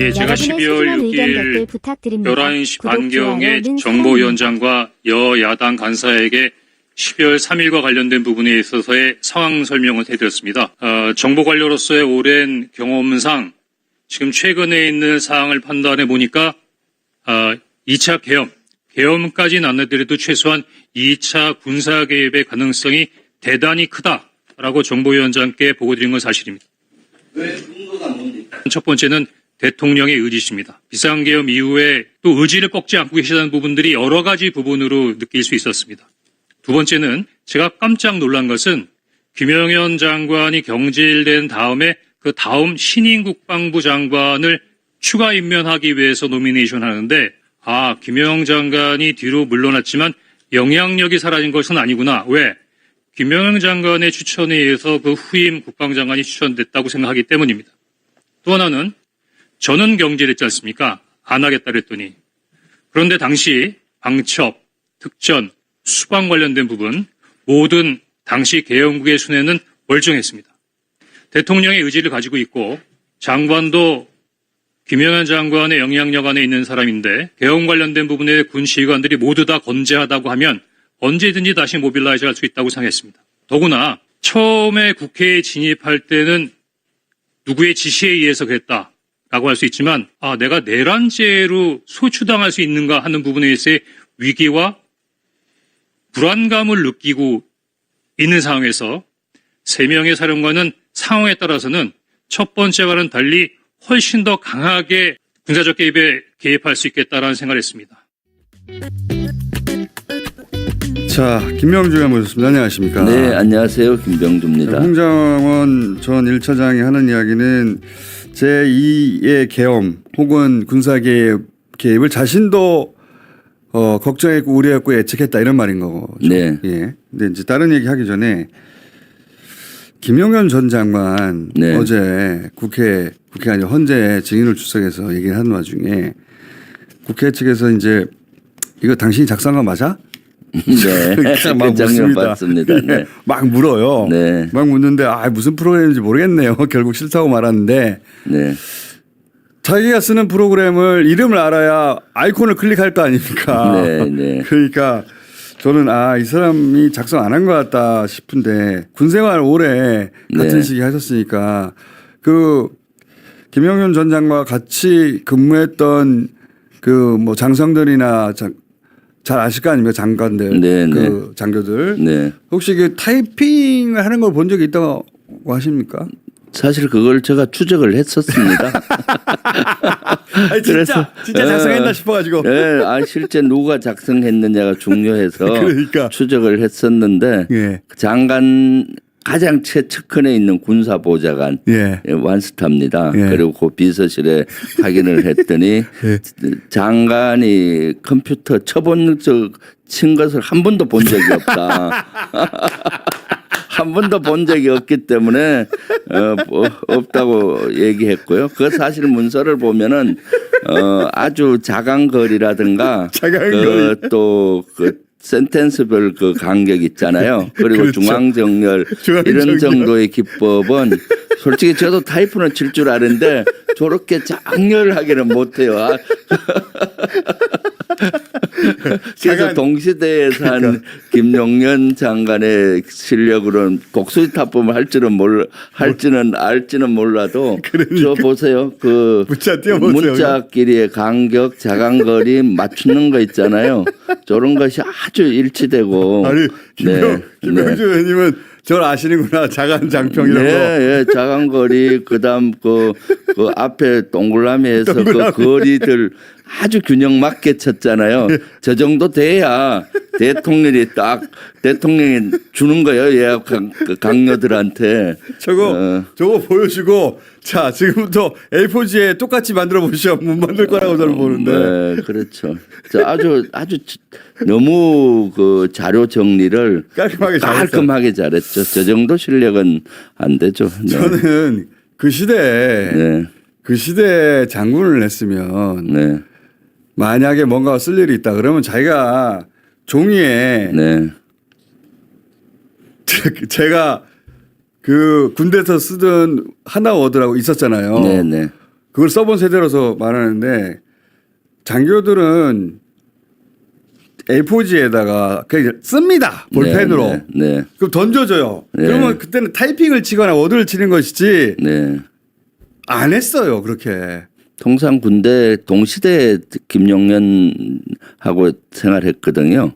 예, 제가 12월 6일 11시 반경에 정보위원장과 여야당 간사에게 12월 3일과 관련된 부분에 있어서의 상황 설명을 해드렸습니다. 정보 관료로서의 오랜 경험상 지금 최근에 있는 사항을 판단해 보니까 2차 계엄까지는 안 하더라도 최소한 2차 군사 개입의 가능성이 대단히 크다라고 정보위원장께 보고드린 건 사실입니다. 왜 중도가 뭡니까? 첫 번째는 대통령의 의지십니다. 비상계엄 이후에 또 의지를 꺾지 않고 계시다는 부분들이 여러 가지 부분으로 느낄 수 있었습니다. 두 번째는 제가 깜짝 놀란 것은 김영현 장관이 경질된 다음에 그 다음 신임 국방부 장관을 추가 임명하기 위해서 노미네이션 하는데 김영현 장관이 뒤로 물러났지만 영향력이 사라진 것은 아니구나. 왜? 김영현 장관의 추천에 의해서 그 후임 국방장관이 추천됐다고 생각하기 때문입니다. 또 하나는 저는 경질했지 않습니까? 안 하겠다 그랬더니. 그런데 당시 방첩, 특전, 수방 관련된 부분 모든 당시 계엄국의 순회는 멀쩡했습니다. 대통령의 의지를 가지고 있고 장관도 김영현 장관의 영향력 안에 있는 사람인데 계엄 관련된 부분에 군 지휘관들이 모두 다 건재하다고 하면 언제든지 다시 모빌라이즈 할 수 있다고 생각했습니다. 더구나 처음에 국회에 진입할 때는 누구의 지시에 의해서 그랬다라고 할 수 있지만 내가 내란죄로 소추당할 수 있는가 하는 부분에 있어서의 위기와 불안감을 느끼고 있는 상황에서 3명의 사령관은 상황에 따라서는 첫 번째와는 달리 훨씬 더 강하게 군사적 개입에 개입할 수 있겠다라는 생각을 했습니다. 자, 김명주 의원 모셨습니다. 안녕하십니까? 네, 안녕하세요. 김병주입니다. 홍장원 전 1차장이 하는 이야기는 제2의 계엄 혹은 군사개입을 자신도 걱정했고 우려했고 예측했다 이런 말인 거죠. 네. 예. 근데 이제 다른 얘기 하기 전에 김용현 전 장관 네. 어제 국회 아니 헌재 증인을 출석해서 얘기를 하는 와중에 국회 측에서 이제 이거 당신이 작성한 거 맞아? 네. 그러니까 막 묻습니다. 맞습니다. 네. 막 물어요. 네. 막 묻는데 무슨 프로그램인지 모르겠네요. 결국 싫다고 말하는데 네. 자기가 쓰는 프로그램을 이름을 알아야 아이콘을 클릭할 거 아닙니까? 네, 네. 그러니까 저는 이 사람이 작성 안 한 것 같다 싶은데 군생활 오래 같은 네. 시기 하셨으니까 그 김영현 전 장관과 같이 근무했던 그 뭐 장성들이나 잘 아실 거 아닙니까? 장관들, 네, 그 장교들. 네. 혹시 그 타이핑을 하는 걸 본 적이 있다고 하십니까? 사실 그걸 제가 추적을 했었습니다. 진짜 작성했나 싶어가지고. 네, 실제 누가 작성했느냐가 중요해서 그러니까. 추적을 했었는데 예. 장관 가장 최측근에 있는 군사보좌관 예. 완스타입니다. 예. 그리고 그 비서실에 확인을 했더니 장관이 컴퓨터 친 것을 한 번도 본 적이 없다. 한 번도 본 적이 없기 때문에 없다고 얘기했고요. 그 사실 문서를 보면은 아주 자강거리라든가 또그 센텐스별 그 간격 있잖아요. 그리고 그렇죠. 중앙정렬 이런 정도의 기법은 솔직히 저도 타이프는 칠 줄 아는데 저렇게 장렬하게는 못해요. 그래서 동시대에 산 그러니까. 김용현 장관의 실력으로는 곡수타법을 알지는 몰라도 그러니까. 저 보세요. 그 문자 띄워보세요. 문자끼리의 간격, 자간거리 맞추는 거 있잖아요. 저런 것이 아주 일치되고. 아니 김명주 네. 의원님은 저를 아시는구나. 자간장평 이런 거. 네, 자간거리 그다음 그 앞에 동그라미에서 그 거리들 아주 균형 맞게 쳤잖아요. 저 정도 돼야 대통령이 주는 거예요. 예약한 그 강요들한테. 저거 보여주고 자 지금부터 A4지에 똑같이 만들어 보시오. 못 만들 거라고 저는 보는데. 네, 그렇죠. 아주 너무 그 자료 정리를 깔끔하게 잘했죠. 저 정도 실력은 안 되죠. 네. 저는 그 시대에 장군을 했으면 네. 만약에 뭔가 쓸 일이 있다 그러면 자기가 종이에 제가 그 군대에서 쓰던 하나 워드라고 있었잖아요. 네네. 그걸 써본 세대로서 말하는데 장교들은 A4지에다가 그냥 씁니다. 볼펜으로. 네, 네, 그럼 던져줘요. 네. 그러면 그때는 타이핑을 치거나 워드를 치는 것이지 네. 안 했어요. 그렇게. 통상 군대 동시대 김용현하고 생활했거든요.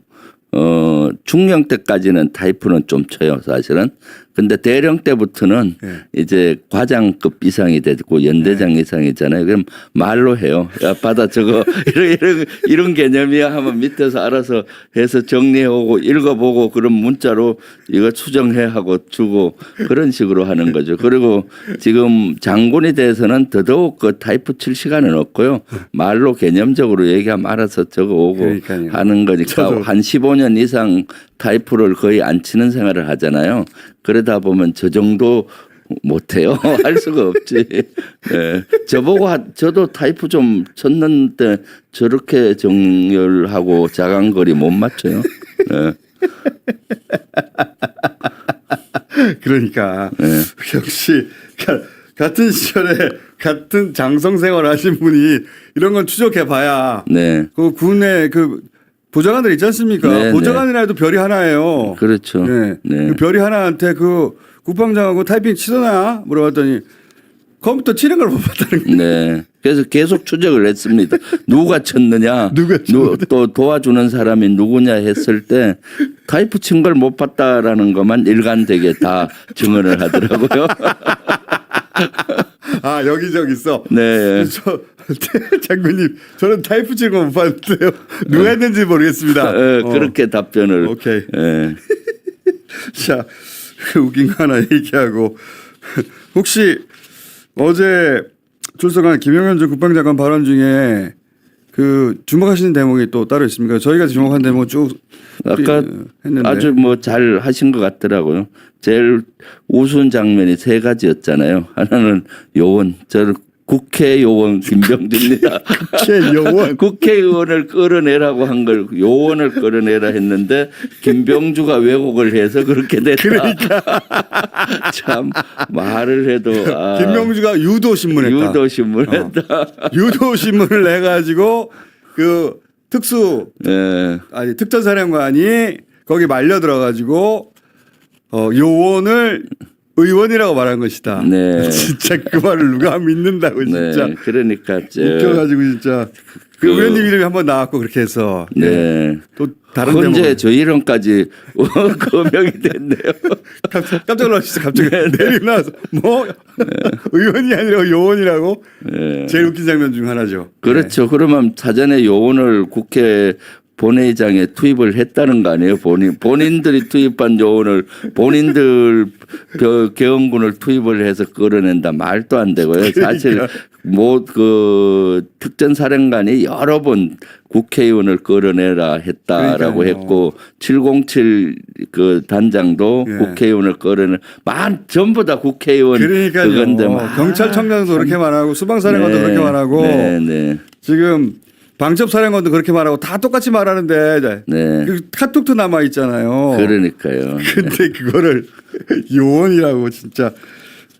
중령 때까지는 타이프는 좀 쳐요, 사실은. 근데 대령 때부터는 네. 이제 과장급 이상이 되고 연대장 이상이잖아요. 그럼 말로 해요. 야, 받아 적어. 이런 개념이야 하면 밑에서 알아서 해서 정리해오고 읽어보고 그런 문자로 이거 수정해 하고 주고 그런 식으로 하는 거죠. 그리고 지금 장군에 대해서는 더더욱 그 타이프 칠 시간은 없고요. 말로 개념적으로 얘기하면 알아서 적어오고 그러니까요. 하는 거니까 저도. 한 15년 이상 타이프를 거의 안 치는 생활을 하잖아요. 그러다 보면 저 정도 못해요. 할 수가 없지. 네. 저도 타이프 좀 쳤는데 저렇게 정렬하고 자강거리 못 맞춰요. 네. 그러니까 네. 역시 같은 시절에 같은 장성 생활 하신 분이 이런 건 추적해 봐야 네. 그 군의 그 보좌관들 있지 않습니까? 네, 보좌관이라도 별이 하나예요. 그렇죠. 네. 네. 그 별이 하나한테 그 국방장하고 타이핑 치더나 물어봤더니 컴퓨터 치는 걸 못 봤다는 거예요. 네. 그래서 계속 추적을 했습니다. 누가 쳤느냐, 또 도와주는 사람이 누구냐 했을 때 타이프 친 걸 못 봤다라는 것만 일관되게 다 증언을 하더라고요. 아 여기저기 있어. 네. 장군님 저는 타이프 치는 거 못 봤는데요. 누가 했는지 모르겠습니다. 그렇게 답변을. 오케이. 예. 자 웃긴 거 하나 얘기하고 혹시 어제 출석한 김영현 전 국방장관 발언 중에 그 주목하시는 대목이 또 따로 있습니까? 저희가 주목한 대목 쭉 아까 했는데 아주 뭐 잘 하신 것 같더라고요. 제일 우스운 장면이 세 가지였잖아요. 하나는 요원, 저는 국회요원 김병주입니다. 국회요원. 국회의원을 끌어내라고 한 걸 요원을 끌어내라 했는데 김병주가 왜곡을 해서 그렇게 됐다. 그러니까 참 말을 해도 김병주가 유도신문했다. 유도신문했다. 유도신문을 해가지고 그 특수 예. 아니 특전사령관이 거기 말려 들어가지고 요원을 의원이라고 말한 것이다. 네. 진짜 그 말을 누가 믿는다고 진짜. 네. 그러니까 웃겨가지고 진짜 그 의원님 이름이 한번 나왔고 그렇게 해서 네. 또 다른 현재 대목 저 이름까지 거명이 됐네요. 깜짝 놀라셨어. 갑자기 내리고 나서 뭐 의원이 아니라 요원이라고 네. 제일 웃긴 장면 중 하나죠. 그렇죠. 그러면 사전에 요원을 국회 본회의장에 투입을 했다는 거 아니에요? 본인들이 투입한 요원을 본인들 계엄군을 투입을 해서 끌어낸다 말도 안 되고요. 사실 뭐 그 특전사령관이 여러 번 국회의원을 끌어내라 했다라고 그러니까요. 했고 707 그 단장도 예. 국회의원을 끌어내 전부 다 국회의원 그러니까요. 그건데 경찰청장도 그렇게 말하고 수방사령관도 그렇게 말하고 네, 네. 지금 방첩사령관도 그렇게 말하고 다 똑같이 말하는데 네. 그 카톡도 남아 있잖아요. 그러니까요. 근데 그거를 요원이라고 진짜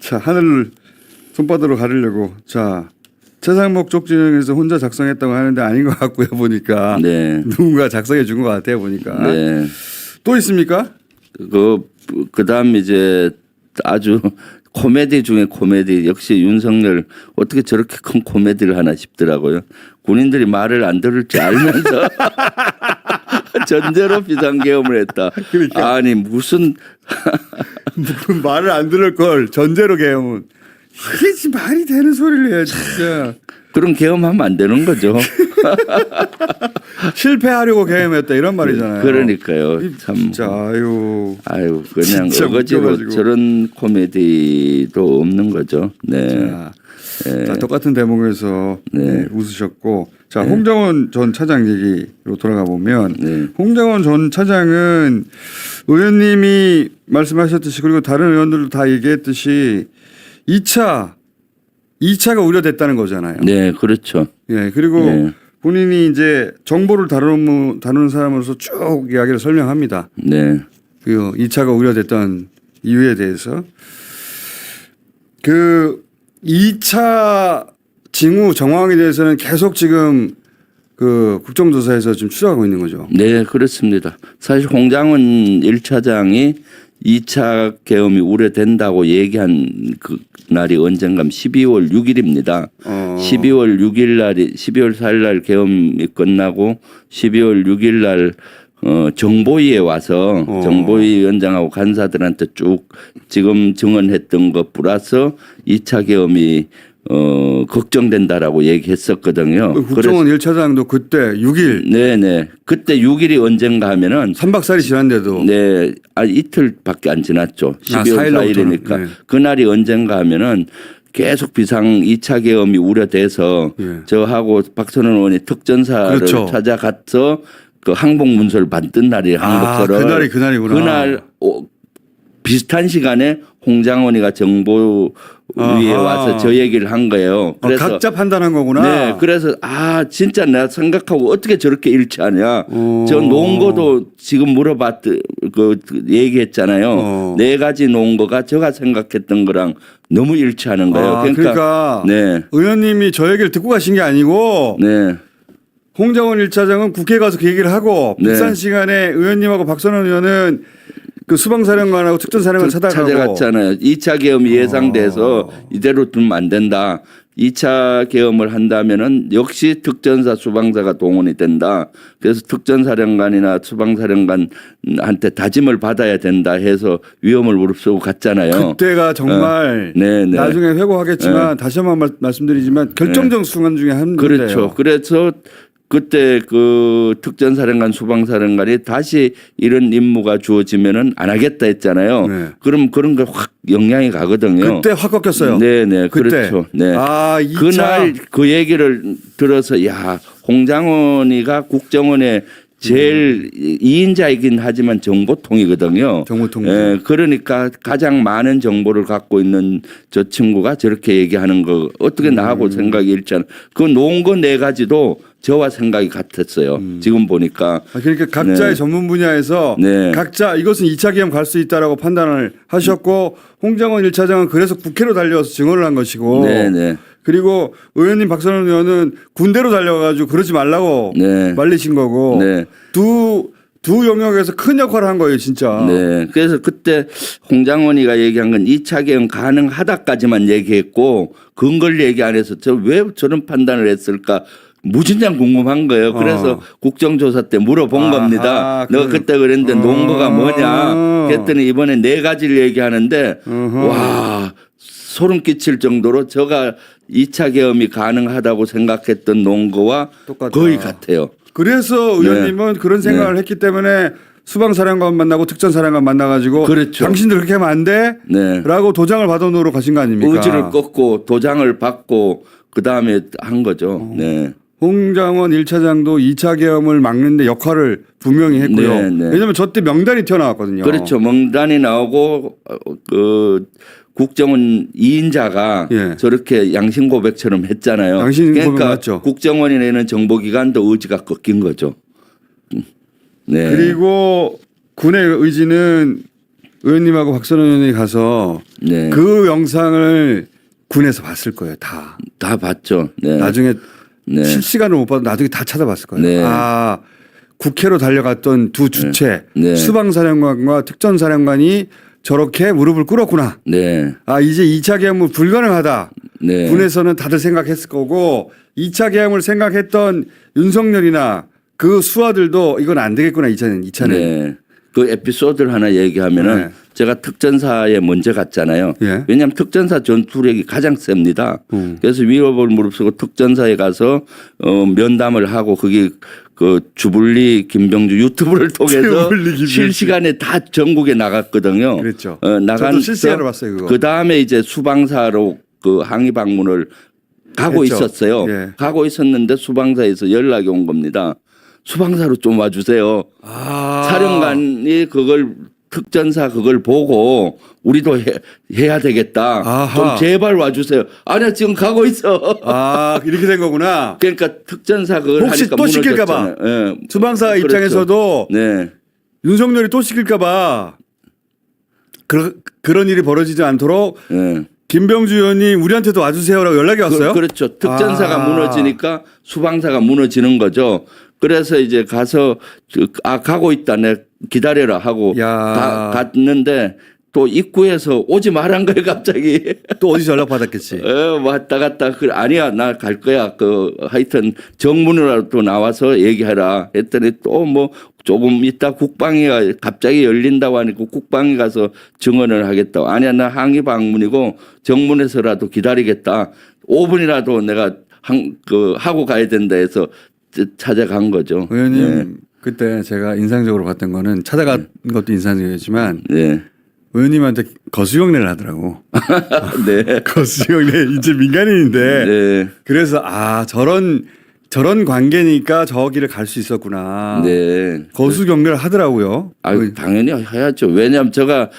자 하늘을 손바닥으로 가리려고 자 최상목 쪽지에서 혼자 작성했다고 하는데 아닌 것 같고요 보니까 네. 누군가 작성해 준 것 같아요 보니까 네. 또 있습니까? 그다음 이제 아주 코미디 중에 코미디 역시 윤석열 어떻게 저렇게 큰 코미디를 하나 싶더라고요. 군인들이 말을 안 들을 줄 알면서 전제로 비상계엄을 했다. 그러니까. 아니 무슨 말을 안 들을 걸 전제로 계엄은 이게 지금 말이 되는 소리를 해요 진짜. 그런 계엄하면 안 되는 거죠. 실패하려고 계엄했다 이런 말이잖아요. 그러니까요. 참. 진짜 아유 그냥 진짜 어거지로 웃겨가지고. 저런 코미디도 없는 거죠. 네. 자, 자, 똑같은 대목에서 네. 웃으셨고 자 홍정원 전 차장 얘기로 돌아가 보면 네. 홍정원 전 차장은 의원님이 말씀하셨듯이 그리고 다른 의원들도 다 얘기했듯이 2차가 우려됐다는 거잖아요. 네, 그렇죠. 예, 그리고 네. 본인이 이제 정보를 다루는 사람으로서 쭉 이야기를 설명합니다. 네. 그 2차가 우려됐던 이유에 대해서 그 2차 징후 정황에 대해서는 계속 지금 그 국정조사에서 지금 추적하고 있는 거죠. 네, 그렇습니다. 사실 홍장원 1차장이 2차 계엄이 우려된다고 얘기한 그 날이 언젠가 12월 6일입니다. 12월 6일 날이 12월 4일 날 계엄이 끝나고 12월 6일 날 정보위에 와서 정보위 위원장하고 간사들한테 쭉 지금 증언했던 것 플러스 2차 계엄이 걱정된다라고 얘기했었거든요. 국정원 1차장도 그때 6일 네네. 그때 6일이 언젠가 하면은 3박 4일이 지났는데도 네, 이틀밖에 안 지났죠. 12월 4일부터는, 4일이니까 네. 그날이 언젠가 하면은 계속 비상 2차 계엄이 우려돼서 예. 저하고 박선원 의원이 특전사를 그렇죠. 찾아가서 그 항복 문서를 받던 날이 항복서를 그날이 그날이구나. 그날 비슷한 시간에 홍장원이가 정보위에 아하. 와서 저 얘기를 한 거예요. 그래서 각자 판단한 거구나. 네, 그래서 진짜 내가 생각하고 어떻게 저렇게 일치하냐. 저 논거도 지금 그 얘기했잖아요. 네 가지 논거가 제가 생각했던 거랑 너무 일치하는 거예요. 그러니까 네, 의원님이 저 얘기를 듣고 가신 게 아니고 네, 홍장원 1차장은 국회에 가서 그 얘기를 하고 네. 비슷한 시간에 의원님하고 박선원 의원은 그 수방사령관하고 특전사령관 찾아가고 찾아갔잖아요. 2차 계엄이 예상돼서 이대로 두면 안 된다. 2차 계엄을 한다면은 역시 특전사 수방사가 동원이 된다. 그래서 특전사령관이나 수방사령관한테 다짐을 받아야 된다 해서 위험을 무릅쓰고 갔잖아요. 그때가 정말 네, 네. 나중에 회고하겠지만 다시 한번 말씀드리지만 결정적 순간 중에 한 군데예요. 그렇죠. 그래서 그때 그 특전사령관 수방사령관이 다시 이런 임무가 주어지면은 안 하겠다 했잖아요. 네. 그럼 그런 거 확 영향이 가거든요. 그때 확 꺾였어요. 네네. 그때. 그렇죠. 네. 2차. 그날 그 얘기를 들어서 홍장원이가 국정원의 제일 2인자이긴 하지만 정보통이거든요. 정보통이죠. 예, 그러니까 가장 많은 정보를 갖고 있는 저 친구가 저렇게 얘기하는 거 어떻게 나하고 생각이 일치하는 그 놓은 거 네 가지도 저와 생각이 같았어요. 지금 보니까. 그러니까 각자의 네. 전문 분야에서 네. 각자 이것은 2차 계엄 갈 수 있다라고 판단을 하셨고 홍장원 1차장은 그래서 국회로 달려와서 증언을 한 것이고 네네. 그리고 의원님 박선원 의원은 군대로 달려가지고 그러지 말라고 네. 말리신 거고 네. 두 영역에서 큰 역할을 한 거예요 진짜. 네. 그래서 그때 홍장원이가 얘기한 건 2차 계엄 가능하다까지만 얘기했고 근거를 얘기 안 해서 저 왜 저런 판단을 했을까 무진장 궁금한 거예요. 그래서 국정조사 때 물어본 겁니다. 너 그때 그랬는데 논거가 뭐냐. 그랬더니 이번에 네 가지를 얘기하는데 와 소름 끼칠 정도로 제가 2차 계엄이 가능하다고 생각했던 논거와 똑같다. 거의 같아요. 그래서 의원님은 그런 생각을 했기 때문에 수방사령관 만나고 특전사령관 만나가지고 그렇죠. 당신들 그렇게 하면 안 돼? 네. 라고 도장을 받아놓으러 가신 거 아닙니까? 의지를 꺾고 도장을 받고 그다음에 한 거죠. 네. 홍장원 1차장도 2차 계엄을 막는데 역할을 분명히 했고요. 네, 네. 왜냐하면 저 때 명단이 튀어나왔거든요. 그렇죠. 명단이 나오고 그 국정원 2인자가 예. 저렇게 양심 고백처럼 했잖아요. 양심 고백 그러니까 맞죠. 국정원이 내는 정보기관도 의지가 꺾인 거죠. 네. 그리고 군의 의지는 의원님하고 박선원 의원이 가서 네. 그 영상을 군에서 봤을 거예요. 다. 다 봤죠. 네. 나중에 네. 실시간을 못 봐도 나중에 다 찾아봤을 거예요. 네. 국회로 달려갔던 두 주체 네. 수방사령관과 특전사령관이 저렇게 무릎을 꿇었구나. 네. 이제 2차 계엄은 불가능하다. 네. 군에서는 다들 생각했을 거고 2차 계엄을 생각했던 윤석열이나 그 수하들도 이건 안 되겠구나 2차는. 네. 그 에피소드를 하나 얘기하면은 네. 제가 특전사에 먼저 갔잖아요. 예. 왜냐하면 특전사 전투력이 가장 셉니다. 그래서 위협을 무릅쓰고 특전사에 가서 면담을 하고 거기 그 주불리 김병주 유튜브를 통해서 주불리 김병주. 실시간에 다 전국에 나갔거든요. 그랬죠. 나간 저도 실시간으로 봤어요, 그거. 그 다음에 이제 수방사로 그 항의 방문을 가고 했죠. 있었어요. 예. 가고 있었는데 수방사에서 연락이 온 겁니다. 수방사로 좀 와주세요. 사령관이 그걸 특전사 그걸 보고 우리도 해야 되겠다. 아하. 좀 제발 와주세요. 아니야 지금 가고 있어. 이렇게 된 거구나. 그러니까 특전사 그걸 혹시 하니까 또 시킬까 봐. 무너졌잖아요. 예. 수방사 그렇죠. 입장에서도 네. 윤석열이 또 시킬까 봐 그런 일이 벌어지지 않도록 예. 김병주 의원님 우리한테도 와주세요라고 연락이 왔어요? 그렇죠. 특전사가 아. 무너지니까 수방사가 무너지는 거죠. 그래서 이제 가서 가고 있다. 내 기다려라 하고 야. 갔는데 또 입구에서 오지 말한 거예요 갑자기. 또 어디서 연락 받았겠지. 왔다 갔다 아니야 나 갈 거야. 하여튼 정문으로라도 나와서 얘기하라 했더니 또 뭐 조금 있다 국방위가 갑자기 열린다고 하니까 국방위 가서 증언을 하겠다고. 아니야 나 항의 방문이고 정문에서라도 기다리겠다. 5분이라도 내가 하고 가야 된다 해서 찾아간 거죠. 의원님 그때 제가 인상적으로 봤던 거는 찾아간 것도 인상적이었지만 네. 의원님한테 거수경례를 하더라고. 네. 거수경례 이제 민간인인데 네. 그래서 저런 관계니까 저 길을 갈 수 있었구나. 네. 거수경례를 하더라고요. 당연히 해야죠. 왜냐하면 제가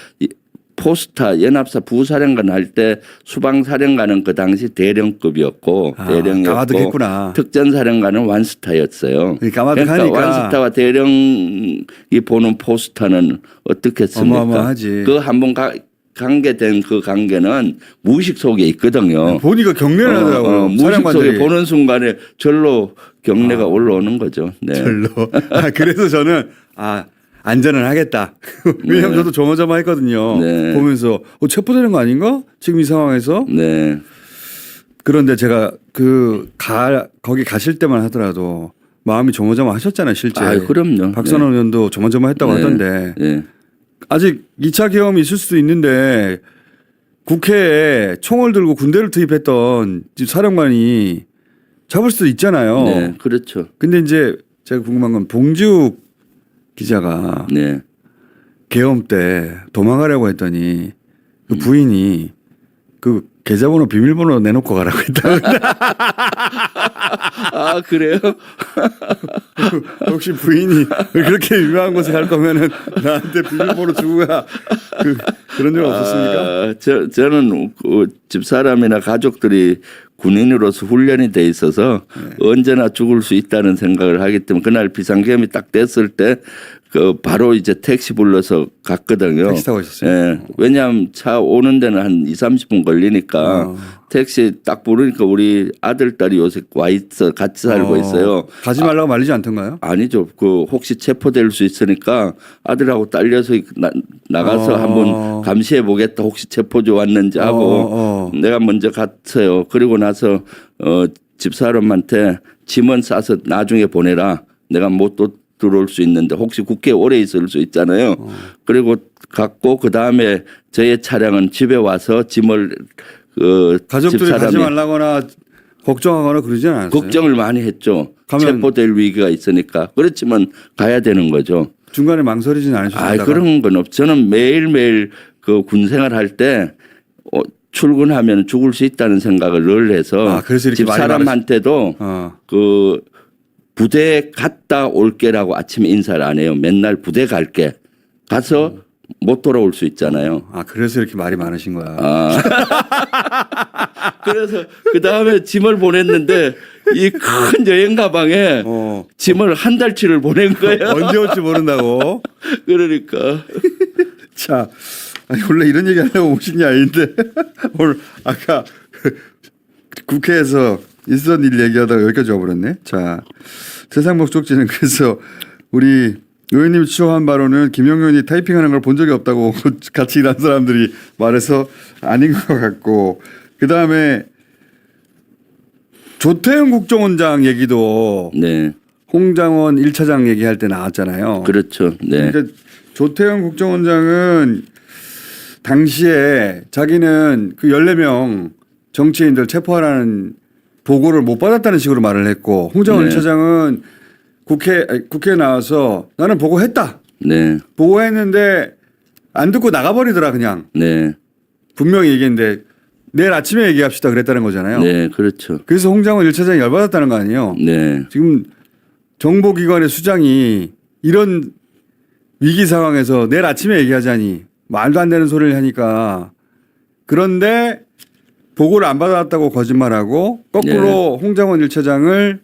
포스타 연합사 부사령관 할 때 수방사령관은 그 당시 대령급이었고 대령이었고 까마득했구나. 특전사령관은 완스타였어요. 까마득하니까. 완스타와 대령이 보는 포스타는 어떻겠습니까? 어마어마하지. 그 한번 관계된 그 관계는 무의식 속에 있거든요. 보니까 경례를 하더라고요. 무의식 사령관들이. 속에 보는 순간에 절로 경례가 올라오는 거죠. 네. 절로. 그래서 저는 안전을 하겠다. 왜냐하면 저도 조마조마했거든요. 네. 보면서 체포되는 거 아닌가? 지금 이 상황에서. 네. 그런데 제가 거기 가실 때만 하더라도 마음이 조마조마하셨잖아요, 실제. 그럼요. 박선원 의원도 조마조마했다고 네. 하던데 네. 아직 2차 계엄이 있을 수도 있는데 국회에 총을 들고 군대를 투입했던 사령관이 잡을 수도 있잖아요. 네. 그렇죠. 근데 이제 제가 궁금한 건 봉지욱 기자가 네. 계엄 때 도망가려고 했더니 그 부인이 그 계좌번호 비밀번호 내놓고 가라고 했다고. 그래요? 혹시 부인이 그렇게 유명한 곳에 갈 거면은 나한테 비밀번호 주고 가. 그런 적 없었습니까? 저는 그 집사람이나 가족들이 군인으로서 훈련이 돼 있어서 언제나 죽을 수 있다는 생각을 하기 때문에 그날 비상계엄이 딱 됐을 때 바로 이제 택시 불러서 갔거든요. 택시 타고 있었어요? 예. 왜냐하면 차 오는 데는 한 2~30분 걸리니까 택시 딱 부르니까 우리 아들, 딸이 요새 와 있어 같이 살고 있어요. 가지 말라고 말리지 않던가요? 아니죠. 혹시 체포될 수 있으니까 아들하고 딸려서 나가서 한번 감시해 보겠다. 혹시 체포조 왔는지 하고 내가 먼저 갔어요. 그리고 나서 집사람한테 짐은 싸서 나중에 보내라. 내가 못 또 들어올 수 있는데 혹시 국회에 오래 있을 수 있잖아요. 그리고 갔고 그 다음에 저의 차량은 집에 와서 짐을 가족들이 가지 말라거나 걱정하거나 그러지 않았어요? 걱정을 많이 했죠. 가면 체포될 위기가 있으니까. 그렇지만 가야 되는 거죠. 중간에 망설이지는 않으셨어요? 그런 건 없죠. 저는 매일매일 그 군생활 할 때 출근하면 죽을 수 있다는 생각을 늘 해서 그래서 이렇게 집사람한테도 그 부대 갔다 올게라고 아침에 인사를 안 해요. 맨날 부대 갈게. 가서 못 돌아올 수 있잖아요. 그래서 이렇게 말이 많으신 거야. 그래서 그 다음에 짐을 보냈는데 이 큰 여행 가방에 짐을 한 달치를 보낸 거예요. 언제 올지 모른다고. 그러니까. 자, 원래 이런 얘기 하려고 오신 게 아닌데 오늘 아까 국회에서 있었던 일 얘기하다가 여기까지 와버렸네. 자, 세상 목적지는 그래서 우리 의원님이 추천한 바로는 김영현이 타이핑하는 걸 본 적이 없다고 같이 일한 사람들이 말해서 아닌 것 같고, 그 다음에 조태현 국정원장 얘기도 네. 홍장원 1차장 얘기할 때 나왔잖아요. 그렇죠. 네. 그러니까 조태현 국정원장은 당시에 자기는 그 14명 정치인들 체포하라는 보고를 못 받았다는 식으로 말을 했고, 홍장원 네. 1차장은 국회에 나와서 나는 보고했다. 네. 보고했는데 안 듣고 나가버리더라 그냥. 네. 분명히 얘기했는데 내일 아침에 얘기합시다 그랬다는 거잖아요. 네. 그렇죠. 그래서 홍장원 1차장이 열받았다는 거 아니에요. 네. 지금 정보기관의 수장이 이런 위기 상황에서 내일 아침에 얘기하자니 말도 안 되는 소리를 하니까, 그런데 보고를 안 받았다고 거짓말하고 거꾸로 홍장원 1차장을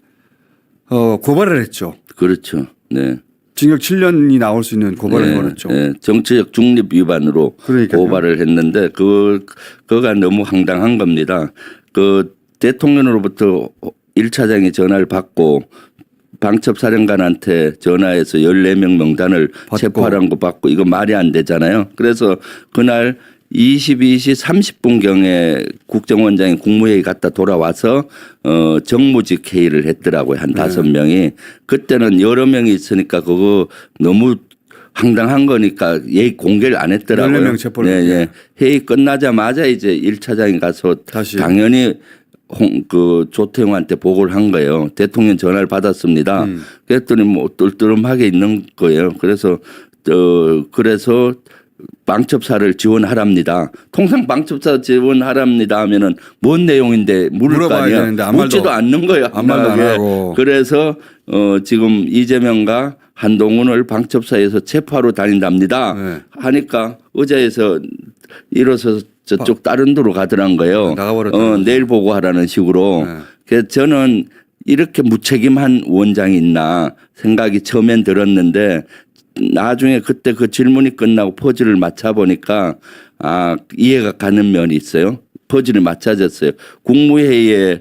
고발을 했죠. 그렇죠. 네. 징역 7년이 나올 수 있는 고발을 걸었죠. 정치적 중립 위반으로 그러니까요. 고발을 했는데 그거가 너무 황당한 겁니다. 그 대통령으로부터 1차장이 전화를 받고 방첩사령관한테 전화해서 14명 명단을 받고. 체포하라는 거 받고 이거 말이 안 되잖아요. 그래서 그날 22시 30분경에 국정원장이 국무회의 갔다 돌아와서 정무직 회의를 했더라고요. 한 5명이. 그때는 여러 명이 있으니까 그거 너무 황당한 거니까 얘기 공개를 안 했더라고요. 14명 체포를. 네. 회의 끝나자마자 이제 1차장이 가서 다시. 당연히 그 조태용한테 보고를 한 거예요. 대통령 전화를 받았습니다. 그랬더니 뭐 똘똘하게 있는 거예요. 그래서 방첩사를 지원하랍니다. 통상 방첩사 지원하랍니다 하면은 뭔 내용인데 물을 거 물어봐야 아니야. 되는데 아무 말도 묻지도 않는 거예요. 아무 말도 안 하고. 그래서 지금 이재명과 한동훈을 방첩사에서 체포하러 다닌답니다. 네. 하니까 의자에서 일어서서 저쪽 다른 데로 가더란 거예요. 나가버렸다. 내일 보고하라는 식으로. 네. 그래서 저는 이렇게 무책임한 원장이 있나 생각이 처음엔 들었는데 나중에 그때 그 질문이 끝나고 퍼즐을 맞춰 보니까 이해가 가는 면이 있어요. 퍼즐이 맞춰졌어요. 국무회의에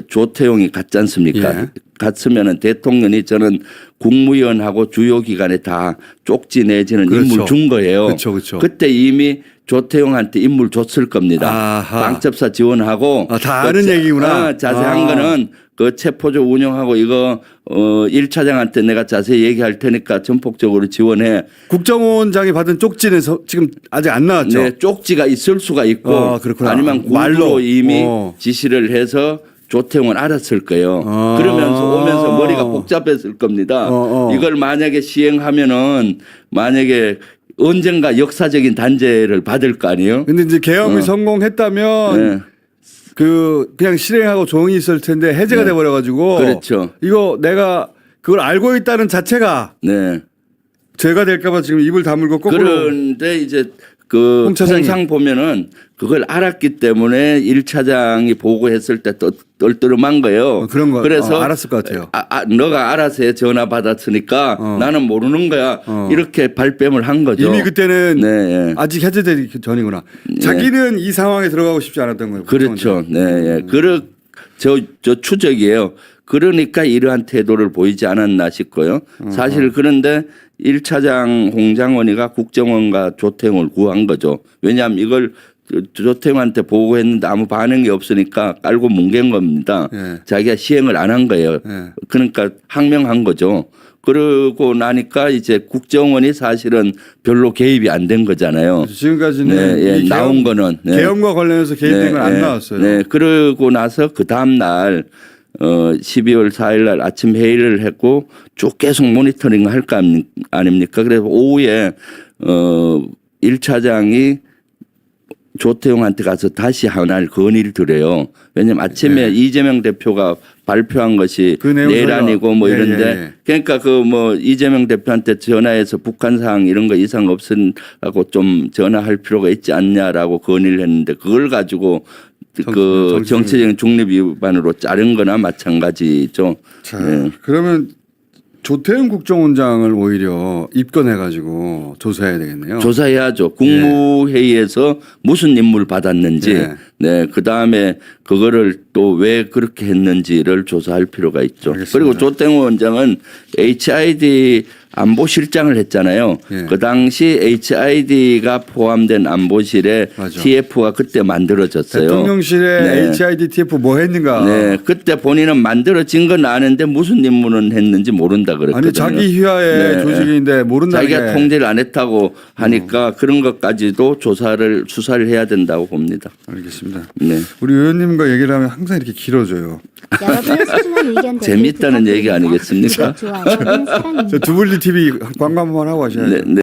조태용이 갔지 않습니까? 예. 갔으면은 대통령이 저는 국무위원하고 주요 기관에 다 쪽지 내지는 그렇죠. 임무를 준 거예요. 그렇죠. 그때 이미 조태용한테 임무를 줬을 겁니다. 아하. 방첩사 지원하고 다 아는 얘기구나. 자세한 거는 그 체포조 운영하고 이거 1차장한테 내가 자세히 얘기할 테니까 전폭적으로 지원해. 국정원장이 받은 쪽지는 지금 아직 안 나왔죠. 네, 쪽지가 있을 수가 있고 그렇구나. 아니면 말로. 말로 이미 지시를 해서 조태용은 알았을 거예요. 그러면서 오면서 머리가 복잡했을 겁니다. 이걸 만약에 시행하면은 만약에 언젠가 역사적인 단죄를 받을 거 아니에요? 근데 이제 계엄이 성공했다면 네. 그냥 실행하고 조용히 있을 텐데 해제가 돼 버려 가지고 그렇죠. 이거 내가 그걸 알고 있다는 자체가 네. 죄가 될까 봐 지금 입을 다물고 거꾸로 그런데 이제 그 홍 차장이. 통상 보면은 그걸 알았기 때문에 1차장이 보고했을 때 떨떠름한 거예요. 그런 거 그래서 알았을 것 같아요. 너가 알아서 해 전화 받았으니까 나는 모르는 거야. 이렇게 발뺌을 한 거죠. 이미 그때는 네. 아직 해제되기 전이구나. 자기는 이 상황에 들어가고 싶지 않았던 거예요. 그렇죠. 네. 저 추적이에요. 그러니까 이러한 태도를 보이지 않았나 싶고요. 사실 그런데 1차장 홍장원이가 국정원과 조태용을 구한 거죠. 왜냐하면 이걸 조태용한테 보고했는데 아무 반응이 없으니까 깔고 뭉갠 겁니다. 네. 자기가 시행을 안 한 거예요. 네. 그러니까 항명한 거죠. 그러고 나니까 이제 국정원이 사실은 별로 개입이 안 된 거잖아요. 지금까지는 이 나온 거는 계엄과 관련해서 개입된 건 안 나왔어요. 네, 그러고 나서 그 다음 날 12월 4일 날 아침 회의를 했고 쭉 계속 모니터링 할 거 아닙니까? 그래서 오후에 1차장이 조태용한테 가서 다시 하나를 건의를 드려요. 왜냐면 아침에 이재명 대표가 발표한 것이 그 내용 내란이고 뭐 예, 이런데 예. 그러니까 그 뭐 이재명 대표한테 전화해서 북한 사항 이런 거 이상 없으라고 좀 전화할 필요가 있지 않냐라고 건의를 했는데 그걸 가지고 그 정치적인 중립 위반으로 자른 거나 마찬가지죠. 자, 그러면 조태용 국정원장을 오히려 입건해가지고 조사해야 되겠네요. 조사해야죠. 국무회의에서 무슨 임무를 받았는지, 네. 그 다음에 그거를 또 왜 그렇게 했는지를 조사할 필요가 있죠. 알겠습니다. 그리고 조태용 원장은 HID 안보실장을 했잖아요. 예. 그 당시 HID가 포함된 안보실에 맞아. TF가 그때 만들어졌어요. 대통령실에 네. HID TF 뭐 했는가? 네, 그때 본인은 만들어진 건 아는데 무슨 임무는 했는지 모른다 그랬거든요. 아니 자기 휘하의 네. 조직인데 모른다는 자기가 게. 통제를 안 했다고 하니까 그런 것까지도 수사를 해야 된다고 봅니다. 알겠습니다. 네. 우리 의원님과 얘기를 하면 항상 이렇게 길어져요. 여러분의 소중한 의견 재밌다는 얘기 아니겠습니까? 좋아요는 사랑입니다. 저 두블리 TV 광고 한번 하고 하셔야 돼요. 네, 네.